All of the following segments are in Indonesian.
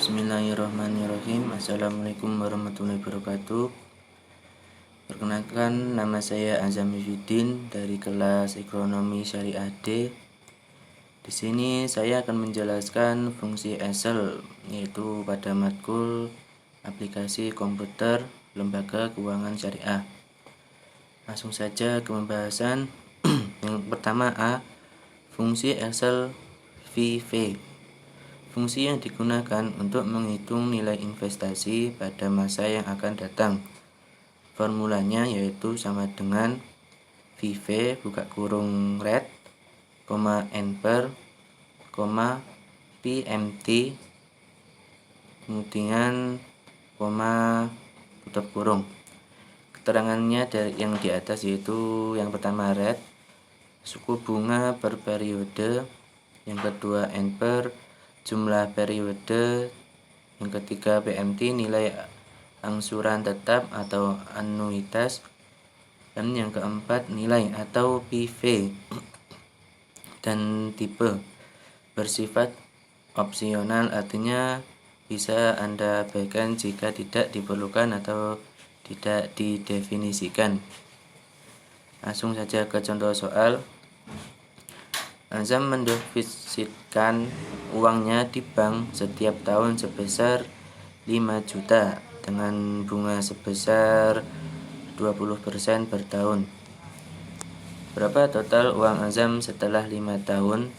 Bismillahirrahmanirrahim. Assalamualaikum warahmatullahi wabarakatuh. Perkenalkan, nama saya Azam Yudin dari kelas Ekonomi Syariah D. Di sini saya akan menjelaskan fungsi Excel, yaitu pada matkul aplikasi komputer lembaga keuangan syariah. Langsung saja ke pembahasan. Yang pertama A, fungsi Excel VV. Fungsi yang digunakan untuk menghitung nilai investasi pada masa yang akan datang. Formulanya yaitu sama dengan VV buka kurung red, N per, PMT, kemudian tutup kurung. Keterangannya dari yang di atas yaitu yang pertama red, suku bunga per periode, yang kedua N per, jumlah periode, yang ketiga PMT nilai angsuran tetap atau anuitas, dan yang keempat nilai atau PV dan tipe bersifat opsional, artinya bisa Anda abaikan jika tidak diperlukan atau tidak didefinisikan. Langsung saja ke contoh soal. Azam mendefisitkan uangnya di bank setiap tahun sebesar 5 juta dengan bunga sebesar 20% per tahun. Berapa total uang Azam setelah 5 tahun?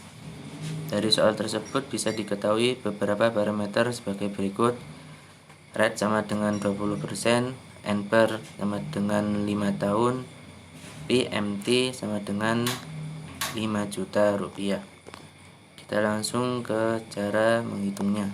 Dari soal tersebut bisa diketahui beberapa parameter sebagai berikut. Red sama dengan 20%, N per sama dengan 5 tahun, PMT sama dengan 5 juta rupiah. Kita langsung ke cara menghitungnya.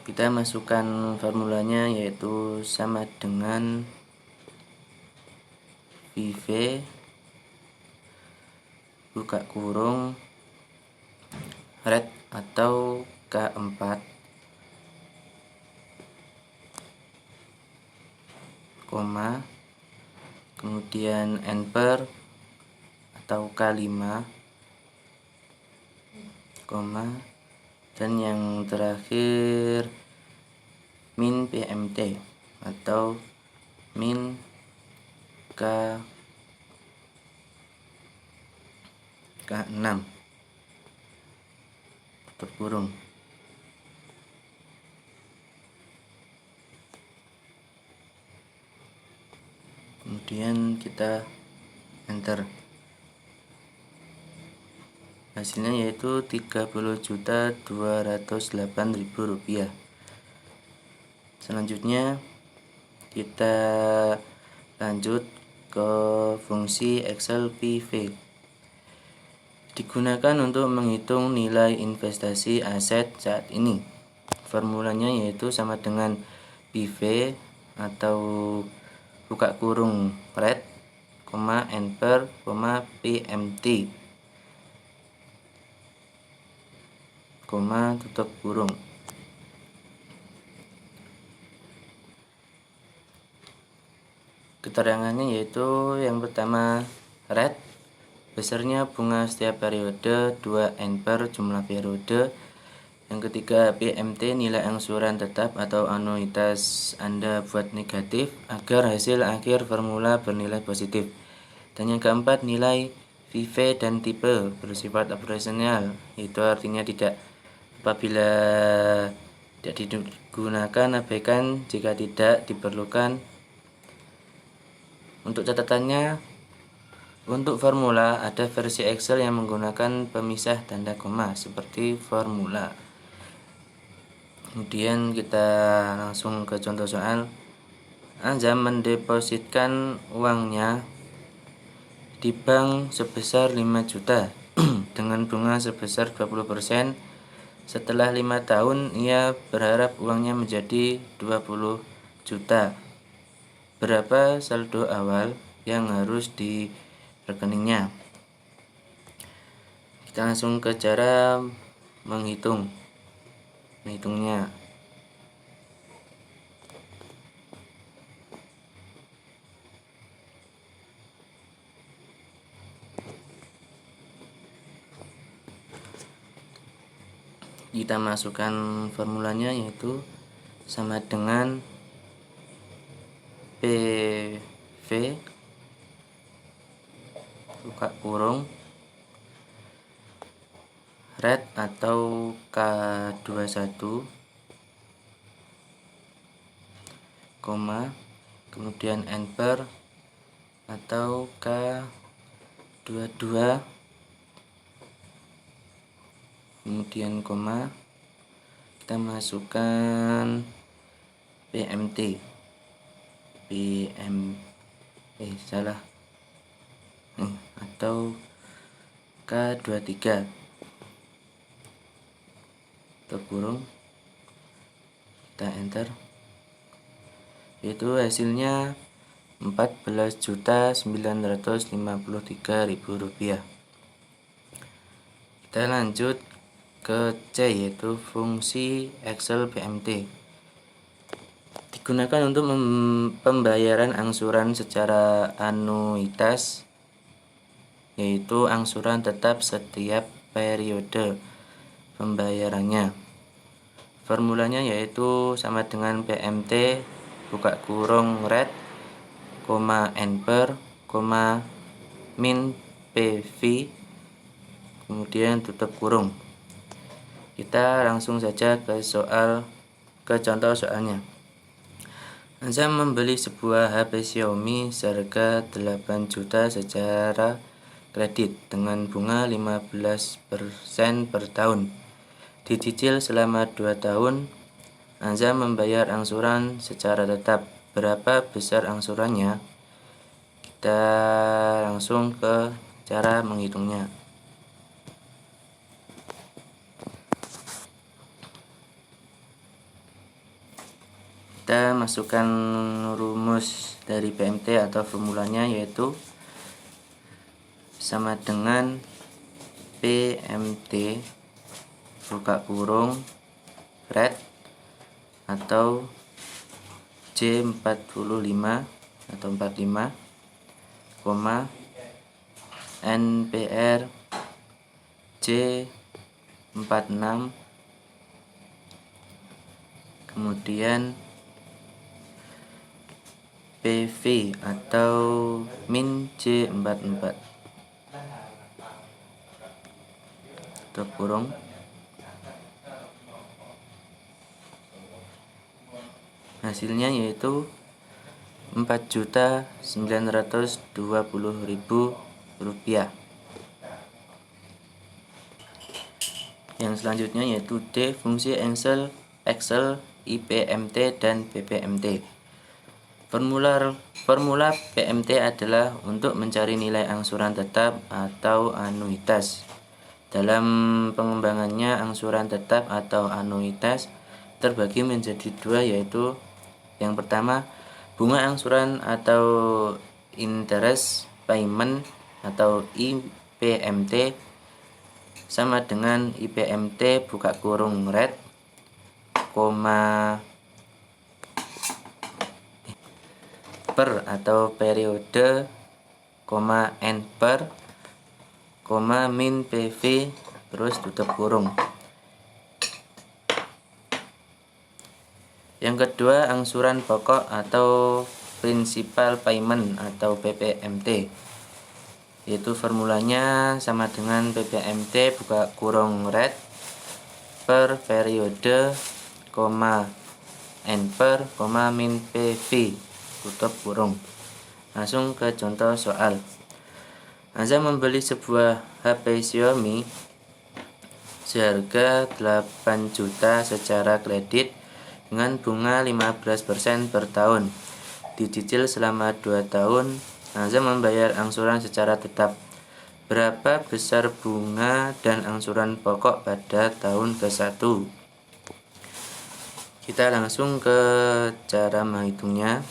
Kita masukkan formulanya yaitu sama dengan VV buka kurung red atau K4, kemudian N per atau K5, dan yang terakhir min PMT atau min K6 tutup kurung. Kemudian kita enter. Hasilnya yaitu 30.208.000 rupiah. Selanjutnya kita lanjut ke fungsi Excel PV. Digunakan untuk menghitung nilai investasi aset saat ini. Formulanya yaitu sama dengan PV atau buka kurung red, N per, PMT, tutup kurung. Keterangannya yaitu yang pertama red, besarnya bunga setiap periode 2 N per jumlah periode. Yang ketiga PMT nilai angsuran tetap atau anuitas Anda buat negatif agar hasil akhir formula bernilai positif. Dan yang keempat nilai VV dan tipe bersifat operasional, itu artinya tidak apabila tidak digunakan abaikan jika tidak diperlukan. Untuk catatannya, untuk formula ada versi Excel yang menggunakan pemisah tanda koma seperti formula. Kemudian kita langsung ke contoh soal. Azam mendepositkan uangnya di bank sebesar 5 juta dengan bunga sebesar 20%. Setelah 5 tahun ia berharap uangnya menjadi 20 juta. Berapa saldo awal yang harus di rekeningnya? Kita langsung ke cara menghitungnya. kita masukkan formulanya, yaitu sama dengan PV buka kurung red atau K21, koma, kemudian N/, atau K22, kemudian koma, kita masukkan PMT, atau K23, tutup kurung, kita enter, yaitu hasilnya Rp14.953.000. Kita lanjut ke C, yaitu fungsi Excel PMT. Digunakan untuk pembayaran angsuran secara anuitas, yaitu angsuran tetap setiap periode pembayarannya. Formulanya yaitu sama dengan PMT buka kurung red, N/, min PV, kemudian tutup kurung. Kita langsung saja ke contoh soalnya. Anda membeli sebuah HP Xiaomi seharga 8 juta secara kredit dengan bunga 15% per tahun. Dicicil selama 2 tahun. Anda membayar angsuran secara tetap. Berapa besar angsurannya? Kita langsung ke cara menghitungnya. Kita masukkan rumus dari PMT atau formulanya, yaitu sama dengan PMT buka kurung red atau J45 atau 45, koma, NPR J46, kemudian PV atau min J44, tutup kurung. Hasilnya yaitu Rp4.920.000. Yang selanjutnya yaitu D, fungsi Excel IPMT dan BPMT. Formula PMT adalah untuk mencari nilai angsuran tetap atau anuitas. Dalam pengembangannya, angsuran tetap atau anuitas terbagi menjadi dua, yaitu yang pertama, bunga angsuran atau interest payment atau IPMT sama dengan IPMT buka kurung red, per atau periode, N/, min PV, terus tutup kurung. Yang kedua, angsuran pokok atau principal payment atau PPMT, yaitu formulanya sama dengan PPMT buka kurung red per periode, N/, min PV, tutup kurung. Langsung ke contoh soal. Anda membeli sebuah HP Xiaomi seharga 8 juta secara kredit dengan bunga 15% per tahun. Dicicil selama 2 tahun. Anda membayar angsuran secara tetap. Berapa besar bunga dan angsuran pokok pada tahun ke-1? Kita langsung ke cara menghitungnya.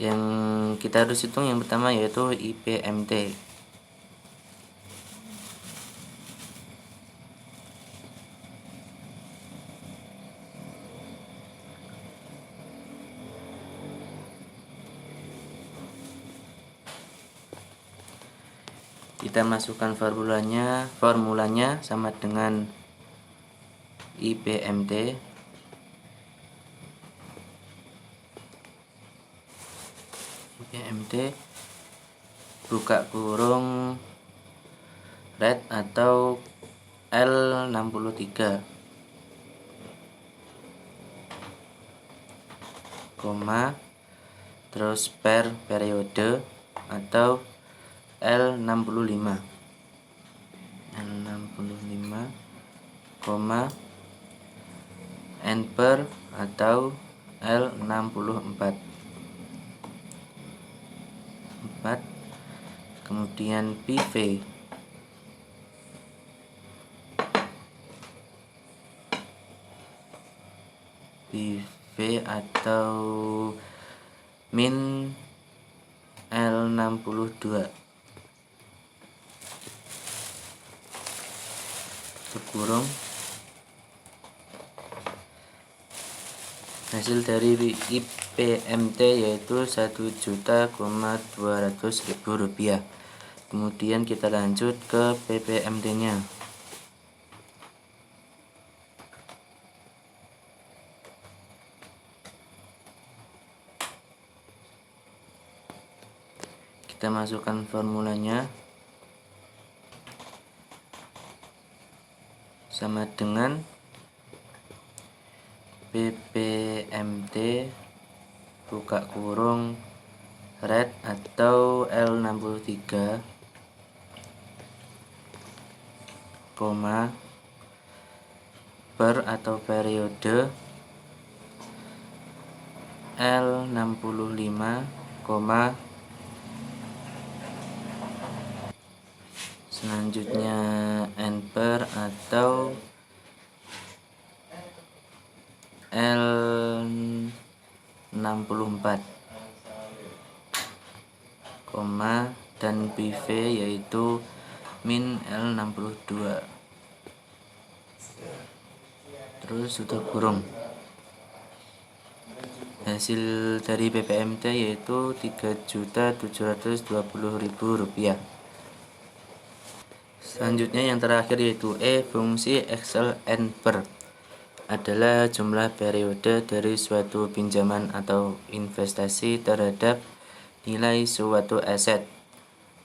Yang kita harus hitung yang pertama yaitu IPMT. Kita masukkan formulanya sama dengan IPMT buka kurung rate atau L63, koma, terus per periode atau L65, koma, n per atau L64, kemudian PV atau min L62 kurung hasil dari IPMT yaitu 1.200.000 rupiah. Kemudian kita lanjut ke PPMT nya. Kita masukkan formulanya sama dengan PPMT buka kurung rate atau L63, koma, per atau periode L65, koma, selanjutnya n per atau L64, koma, dan PV yaitu min L62, terus tutup kurung. Hasil dari PPMT yaitu 3.720.000 rupiah. Selanjutnya yang terakhir yaitu fungsi Excel n per adalah jumlah periode dari suatu pinjaman atau investasi terhadap nilai suatu aset.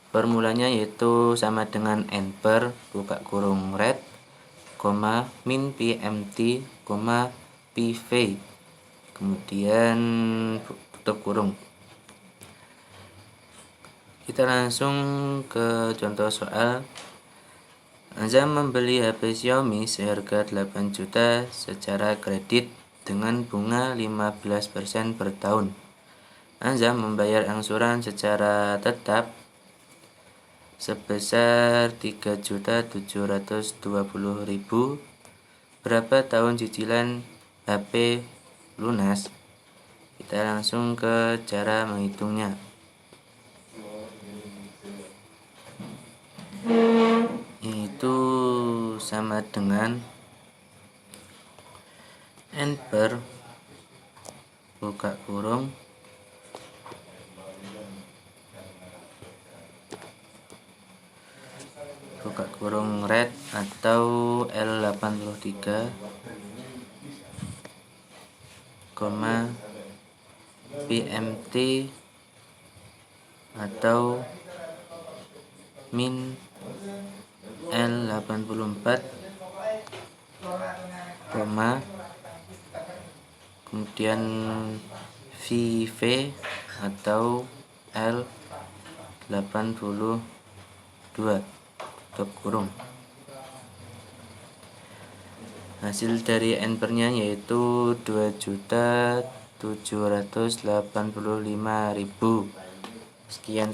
Formulanya yaitu sama dengan n per buka kurung rate, koma, min PMT, koma, PV, kemudian tutup kurung. Kita langsung ke contoh soal. Azam membeli HP Xiaomi seharga 8 juta secara kredit dengan bunga 15% per tahun. Azam membayar angsuran secara tetap sebesar 3.720.000. Berapa tahun cicilan HP lunas? Kita langsung ke cara menghitungnya. Itu sama dengan n per buka kurung rate atau L83, koma, PMT atau min L84, koma, kemudian VV atau L82, tutup kurung. Hasil dari n per-nya yaitu 2.785.000. Sekian.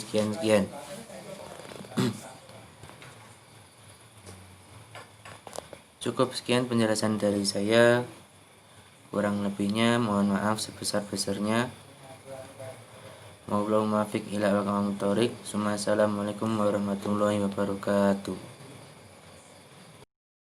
Cukup sekian penjelasan dari saya. Kurang lebihnya mohon maaf sebesar-besarnya. Wabillahi taufiq ila wal hidayah. Assalamualaikum warahmatullahi wabarakatuh.